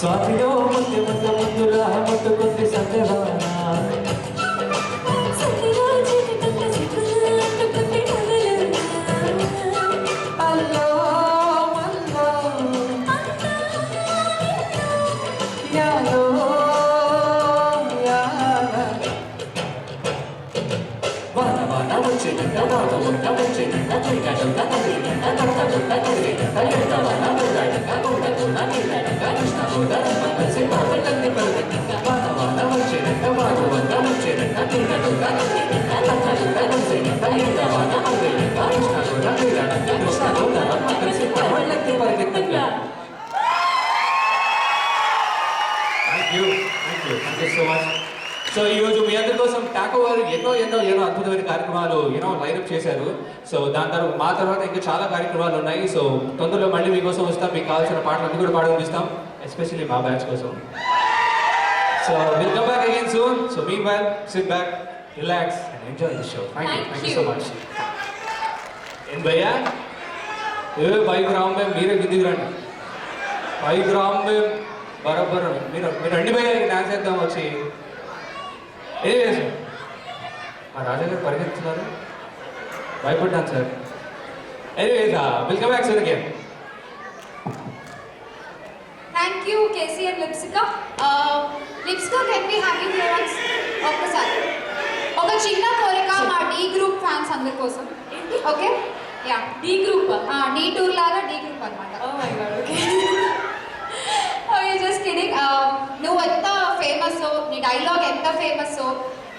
స్వాతిలో ముద్దు ముద్దు ముద్దులా ముట్టుకుంది సందేవాన అల్లో మల్లో యాలో యాల వాన వాన వచ్చిందంట వాన ఉన్న వచ్చిందంట చిరిగడంట తగిలిందంట తడతడుంట తగిలిందంట ఎండ వాన వెళ్ళాడంట గుండకున్న నీళ్ళడంట కృష్ణ గోదావరి కలిసి పాపలన్నీ పలుకుందంట వాన వాన వచ్చిందంట వాన వంద వచ్చిందంట చిరిగడంట తగిలిందంట తడతడుంట కలిసిందంట ఎండ వాన వెళ్ళాడంట కృష్ణ గోదావరి వెళ్ళాడంట కృష్ణ గోదావరి కలిసి పాపలన్నీ పలుకుందంట. Thank you so much. So ఈరోజు మీ అందరి కోసం టాకో వారు ఎన్నో అద్భుతమైన కార్యక్రమాలు లైనప్ చేశారు. సో దాని తర్వాత మా తర్వాత ఇంకా చాలా కార్యక్రమాలు ఉన్నాయి. సో తొందరలో మళ్ళీ మీకోసం వస్తాం. మీకు కావాల్సిన పాటలు అన్ని కూడా పాడనిస్తాం, ఎస్పెషల్లీ మా బ్యాచ్ కోసం. So will come back again soon. So meanwhile SIT back, relax and enjoy the show. Thank you so much. ఏం భయ్యా బైక్ రామ్ మే మీరే గిద్దికి రండి. బైక్ రామ్ మే బరాబర్ మీరు రండి భయ్యా, డాన్స్ చేద్దాం వచ్చి. ఏం సార్ మా రాజా గారు పరిగెత్తున్నారు, భయపడ్డాను sir. Anyways welcome back sir again. Thank you KC and Lipsika. Lipsika can be happy floors ఒక్కసారి ఒక చిన్న కోరిక మా డి గ్రూప్ ఫ్యాన్స్ అందరి కోసం. Okay ya the group, the tour లాగా డి గ్రూప్ అనమాట. Oh my God okay okay just kidding. నువ్వు ఎంత ఫేమస్, నీ డైలాగ్ ఎంత ఫేమస్,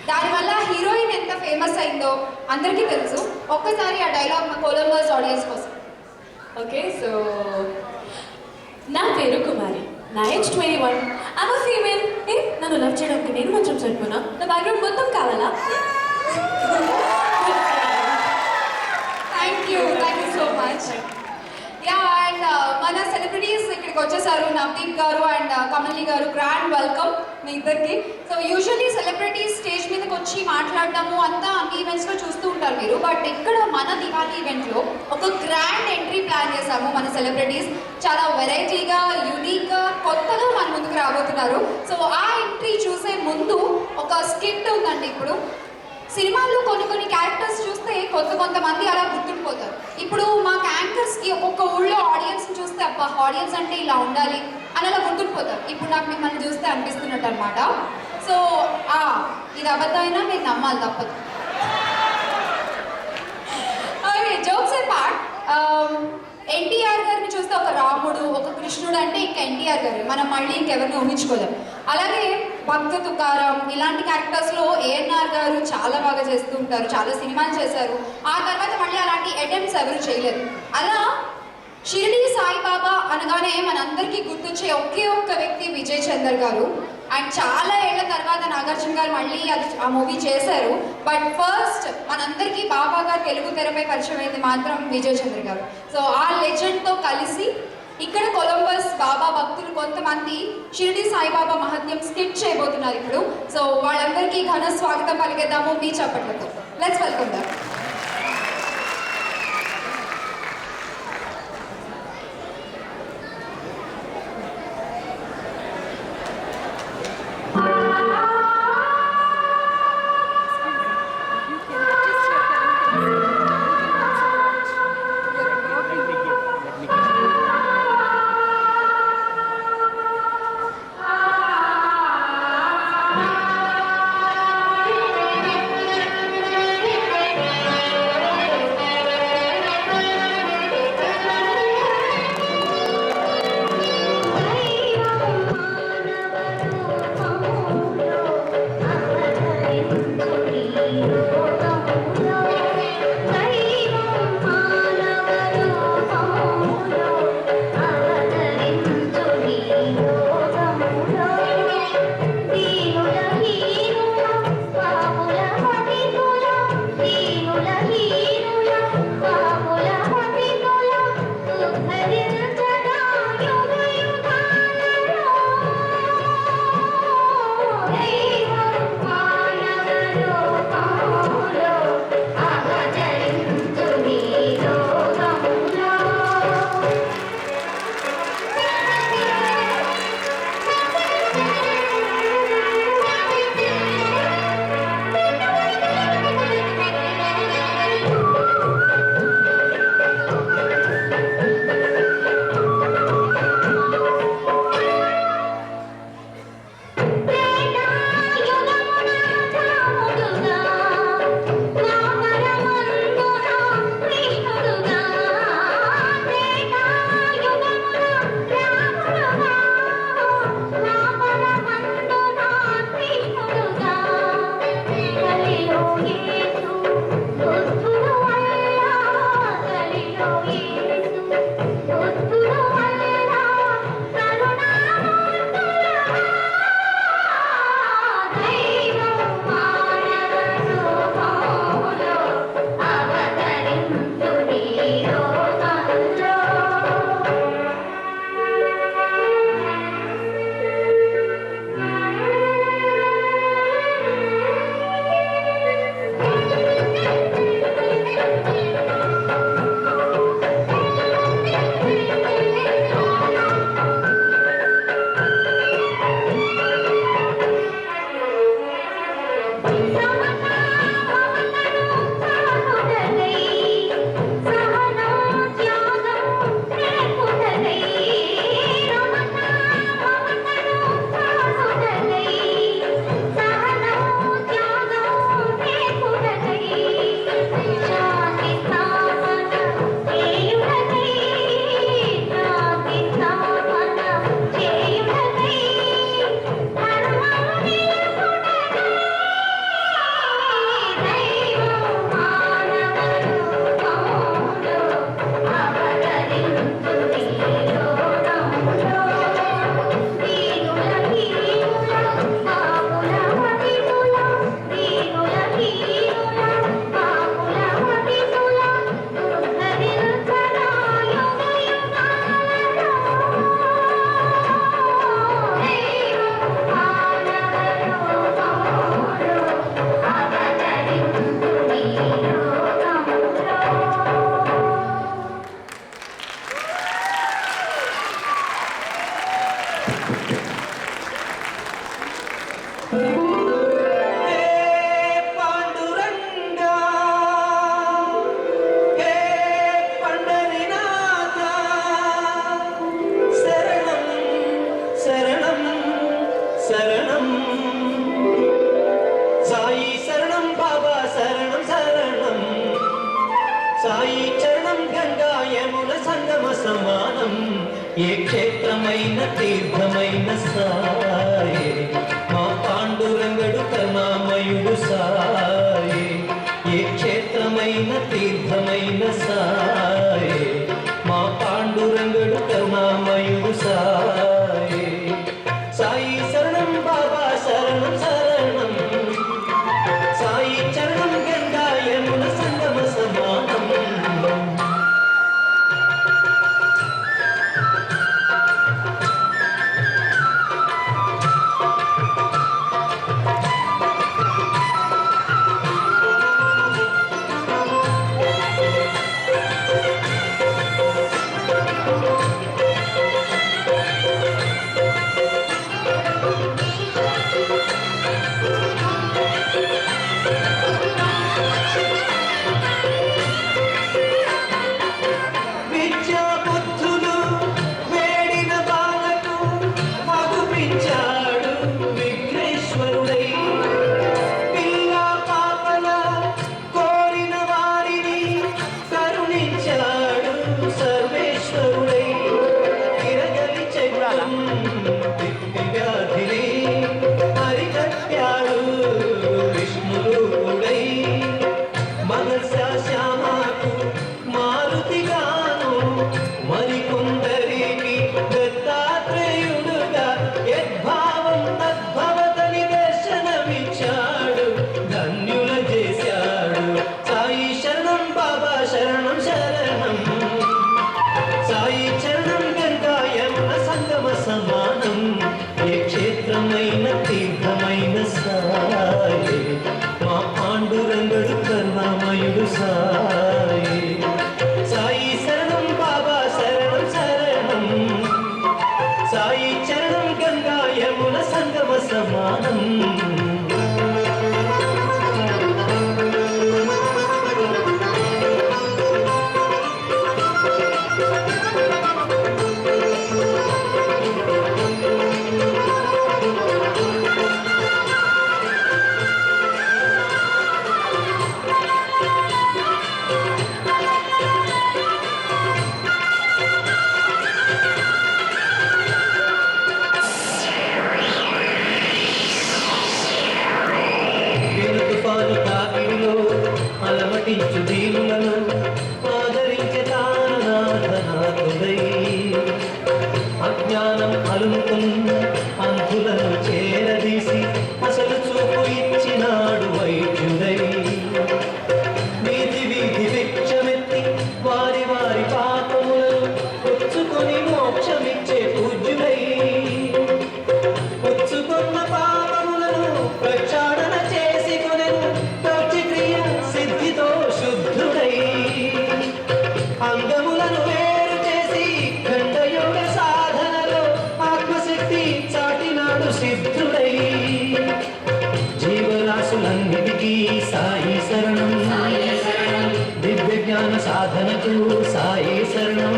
దానివల్ల హీరోయిన్ ఎంత ఫేమస్ అయిందో అందరికీ తెలుసు. ఒక్కసారి ఆ డైలాగ్ మా కొలంబస్ ఆడియన్స్ కోసం. ఓకే సో నా పేరు కుమారి, నా ఏజ్ 21, ఐమ్ అ ఫీమేల్. నన్ను లవ్ చేయడానికి నేను మాత్రం సరిపోనా? నా బ్యాక్గ్రౌండ్ మొత్తం కావాలా? Thank you so much. Yeah and మన సెలబ్రిటీస్ ఇక్కడికి వచ్చేసారు, నవదీప్ గారు అండ్ కమలి గారు. గ్రాండ్ వెల్కమ్ మీ ఇద్దరికి. సో యూజువల్లీ సెలబ్రిటీస్ స్టేజ్ మీదకి వచ్చి మాట్లాడడము అంతా అన్ని ఈవెంట్స్లో చూస్తూ ఉంటారు మీరు. బట్ ఇక్కడ మన దివాళీ ఈవెంట్లో ఒక గ్రాండ్ ఎంట్రీ ప్లాన్ చేశాము. మన సెలబ్రిటీస్ చాలా వెరైటీగా, యూనిక్గా, కొత్తగా మన ముందుకు రాబోతున్నారు. సో ఆ ఎంట్రీ చూసే ముందు ఒక స్కిట్ ఉందండి. ఇప్పుడు సినిమాల్లో కొన్ని క్యారెక్టర్స్ చూస్తే కొంతమంది అలా గుర్తుండిపోతారు. ఇప్పుడు మాకు యాంకర్స్కి ఒక్కొక్క ఊళ్ళో ఆడియన్స్ని చూస్తే అబ్బా ఆడియన్స్ అంటే ఇలా ఉండాలి అని అలా గుర్తుండిపోతారు. ఇప్పుడు నాకు మిమ్మల్ని చూస్తే అనిపిస్తున్నట్టు అనమాట. సో ఇది అబద్ధమైనా మీరు నమ్మాలి, తప్పదు. Okay jokes and part. NTR గారిని చూస్తే ఒక రాముడు, ఒక కృష్ణుడు అంటే ఇంకా ఎన్టీఆర్ గారు, మనం మళ్ళీ ఇంకెవరిని ఊహించుకోలేం. అలాగే భక్త తుకారం ఇలాంటి క్యారెక్టర్స్లో ఏఎన్ఆర్ గారు చాలా బాగా చేస్తూ ఉంటారు, చాలా సినిమాలు చేశారు. ఆ తర్వాత మళ్ళీ అలాంటి అటెంప్ట్స్ ఎవరు చేయలేదు. అలా షిరిడి సాయిబాబా అనగానే మనందరికీ గుర్తొచ్చే ఒకే ఒక్క వ్యక్తి విజయ్ చందర్ గారు. అండ్ చాలా ఏళ్ల తర్వాత నాగార్జున గారు మళ్ళీ ఆ మూవీ చేశారు. బట్ ఫస్ట్ మనందరికీ బాబాగా తెలుగు తెరపై పరిచయం అయింది మాత్రం విజయ్ చంద్ర గారు. సో ఆ లెజెండ్తో కలిసి ఇక్కడ కొలంబస్ బాబా భక్తులు కొంతమంది షిరిడి సాయిబాబా మహత్యం స్కిట్ చేయబోతున్నారు ఇప్పుడు. సో వాళ్ళందరికీ ఘన స్వాగతం పలికేద్దాము మీ చప్పట్లతో. Let's welcome them. ఏ క్షేత్రమైన తీర్థమైన సాయే మా పాండురంగడు కరుణామయుడు సాయే ఏ క్షేత్రమైన తీర్థమైన సాయే మా పాండురంగడు కరుణామయుడు సాయే సాయి శరణం బాబా శరణం శరణం సాయి చరణం గంగా యమున సంగమ సమానం విద్యా బుద్ధులు వేడిన బాలకు మగుపించాడు విఘ్నేశ్వరుడై పిల్ల పాపల కోరిన వారిని కరుణించాడు సర్వేశ్వరుడై తిరగలి చైత్రం తిప్పి వ్యాధిని అరికట్టాడు విష్ణురూపుడై మనసా శ్యామకు మారుతిగాను మరికొందరికి దత్తాత్రేయుడుగా యద్భావం తద్భవతని దర్శనమిచ్చాడు ధన్యుల చేశాడు సాయి శరణం బాబా శరణం శరణం సాయి చరణం గంగా యమున సంగమ సమానం ఏ క్షేత్రమైన తీర్థమైన సాయే మా పాండురంగడు కరుణామయుడు సాయే సాయి శరణం బాబా శరణం శరణం సాయి చరణం గంగా యమున సంగమ సమానం తుఫాను తాకిడిలో అలమటించు దీనులను ఆదరించే తాననాథనాథుడై అజ్ఞానం అలుముకున్న అంధులను చేరదీసి అసలు చూపు ఇచ్చినాడు వైద్యుడై వీధి వీధి భిక్షమెత్తి వారి వారి పాపములను పుచ్చుకొని మోక్షమిచ్చే పూజ్యుడై పుచ్చుకున్న పాపములను ప్రక్షాళన చేసి కొనెను దౌత్యక్రియ సిద్ధితో శుద్ధుడై అంగములను వేరు చేసి ఖండయోగ సాధనలో ఆత్మశక్తి చాటినాడు సిద్ధుడై జీవరాశులన్నిటికీ సాయి శరణం దివ్య జ్ఞాన సాధనకు సాయి శరణం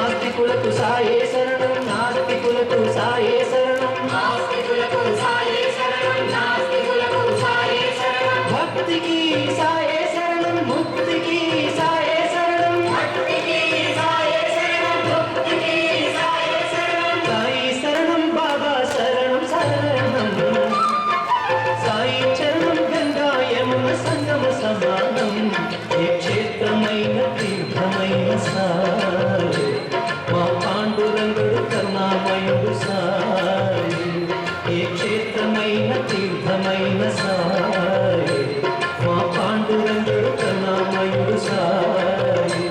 ఆస్తికులకు సాయి శరణం నాస్తికులకు సాయి శరణం భక్తికి సాయి శరణం ముక్తికి సాయి శరణం సాయి శరణం బాబా శరణం శరణం సాయి చరణం గంగా యమున సంగమ సమానం ఏ క్షేత్రమైన తీర్థమైన సాయే మా పాండురంగుడు కరుణామయుడు సాయే ఏ క్షేత్రమైన తీర్థమైన సాయే మా పాండురంగుడు కరుణామయుడు సాయే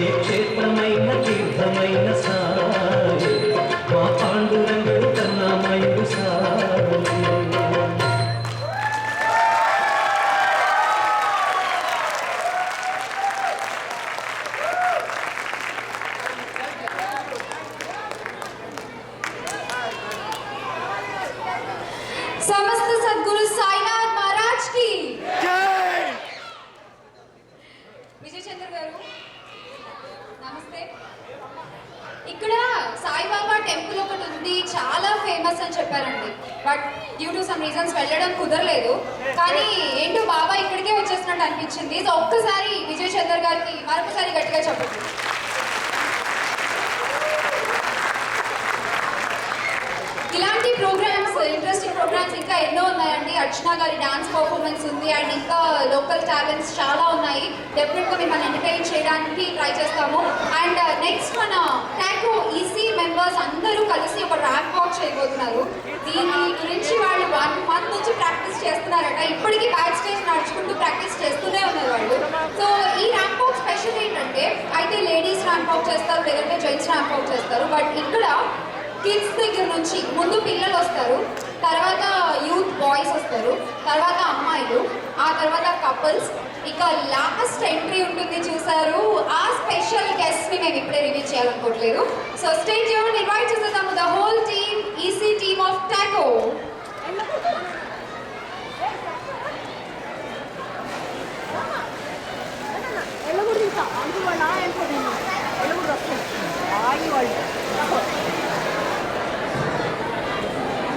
ఏ క్షేత్రమైన తీర్థమైన సాయే మా పాండురంగుడు కరుణామయుడు సాయే సమస్త సద్గురు సాయినాథ్ మహారాజ్ కి విజయ్ చంద్ర గారు నమస్తే. ఇక్కడ సాయిబాబా టెంపుల్ ఒకటి ఉంది, చాలా ఫేమస్ అని చెప్పారండి. But due to some reasons వెళ్ళడం కుదరలేదు. కానీ ఏంటో బాబా ఇక్కడికే వచ్చేసినట్టు అనిపించింది. సో ఒక్కసారి విజయ్ చంద్ర గారికి మరొకసారి గట్టిగా చెప్పండి. ఇలాంటి ప్రోగ్రామ్స్, ఇంట్రెస్టింగ్ ప్రోగ్రామ్స్ ఇంకా ఎన్నో ఉన్నాయండి. అర్చన గారి డాన్స్ పర్ఫార్మెన్స్ ఉంది అండ్ ఇంకా లోకల్ టాలెంట్స్ చాలా ఉన్నాయి. డెఫినెట్గా మిమ్మల్ని ఎంటర్టైన్ చేయడానికి ట్రై చేస్తాము. అండ్ నెక్స్ట్ మన టాకో ఈసీ మెంబర్స్ అందరూ కలిసి ఒక ర్యాంప్ వాక్ చేయబోతున్నారు. దీని గురించి వాళ్ళు 1 month నుంచి ప్రాక్టీస్ చేస్తున్నారట. ఇప్పటికీ బ్యాక్ స్టేజ్ నడుచుకుంటూ ప్రాక్టీస్ చేస్తూనే ఉన్నారు వాళ్ళు. సో ఈ ర్యాంప్ వాక్ స్పెషల్ ఏంటంటే అయితే లేడీస్ ర్యాంప్ వాక్ చేస్తారు, లేదంటే జెంట్స్ ర్యాంప్ వాక్ చేస్తారు. బట్ ఇక్కడ కిడ్స్ దగ్గర నుంచి ముందు పిల్లలు వస్తారు, తర్వాత యూత్ బాయ్స్ వస్తారు, తర్వాత అమ్మాయిలు, ఆ తర్వాత కపుల్స్, ఇక లాస్ట్ ఎంట్రీ ఉంటుంది చూసారు. ఆ స్పెషల్ గెస్ట్ ని మేము ఇప్పుడే రివీల్ చేయాలనుకోవట్లేదు. సో స్టే ట్యూన్డ్, ఇన్వైట్ చేసేద్దాము ద హోల్ టీమ్.